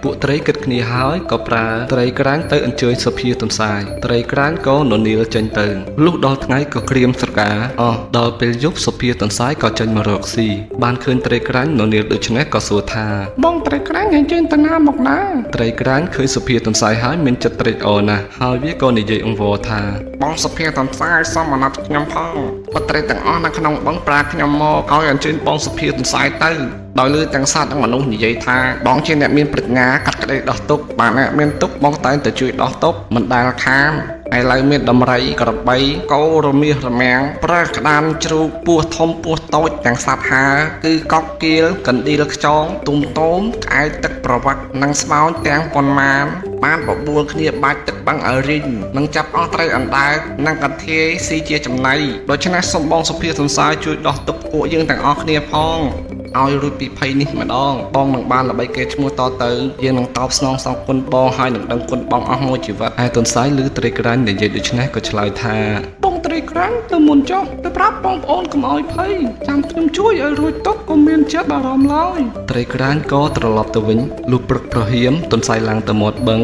ពួកត្រីគិតគ្នាហើយក៏ប្រើត្រីក្រាញ់ទៅអញ្ជើញសុភាទន្សាយត្រីក្រាញ់ក៏ននៀលចេញទៅលុះដល់ថ្ងៃក៏ក្រៀមស្រកាអស់ដល់ពេលយប់សុភាទន្សាយក៏ចេញមករកស៊ីបានឃើញត្រីក្រាញ់ននៀលដូច្នេះក៏សួរថាបងត្រីក្រាញ់អញ្ជើញទៅណាមកណាត្រីក្រាញ់ឃើញសុភាទន្សាយហើយមានចិត្តត្រេកអរណាស់ហើយវាក៏និយាយអង្វរថាបងសុភាទន្សាយសមអាណត្តិខ្ញុំផងបត្រីទាំងអស់នៅក្នុងបឹងប្រាខ្ញុំមកឲ្យអញ្ជើញបងសុភាទន្សាយទៅដោយលើទាំងសត្វនិងមនុស្សនិយាយថាបងជាអ្នកមានប្រាជ្ញាកាត់ក្តីដោះទុកបានអ្នកមានទុកបងតែងតែជួយដោះទុកមិនដែលខានឥឡូវមានដំរីក្របីគោរមាសរមាំងប្រើក្តាមជ្រូកពស់ធំពស់តូចទាំងសត្វហាគឺកុកគៀលកណ្ដៀលខ្ចងទុំតោមក្អែកទឹកប្រវត្តិនិងស្មោញទាំងប៉ុន្មានបានបបួលគ្នាបាច់ទឹកបឹងឲ្យរីងនិងចាប់អស់ត្រីអណ្ដែតនិងកន្ធាយស៊ីជាចំណៃដូច្នេះសូមបងសុភាសន្សាយជួយដោះទុកពួកយើងទាំងអស់គ្នាផងឲ្យរួចពីភ័យនេះម្ដងបងនឹងបានល្បីគេឈ្មោះតទៅយើងនឹងតបស្នងសងគុណបងហើយនឹងដឹងគុណបងអស់មួយជីវិតឯទន្សាយឮត្រីក្រាញ់និយាយដូច្នេះក៏ឆ្លើយថាបងត្រីក្រាញ់ទៅមុនចុះទៅប្រាប់បងប្អូនកុំឲ្យភ័យចាំខ្ញុំជួយឲ្យរួចទុកកុំមានចិត្តបារម្ភឡើយត្រីក្រាញ់ក៏ត្រឡប់ទៅវិញលុះព្រឹកព្រហៀមទន្សាយឡើងទៅមាត់បឹង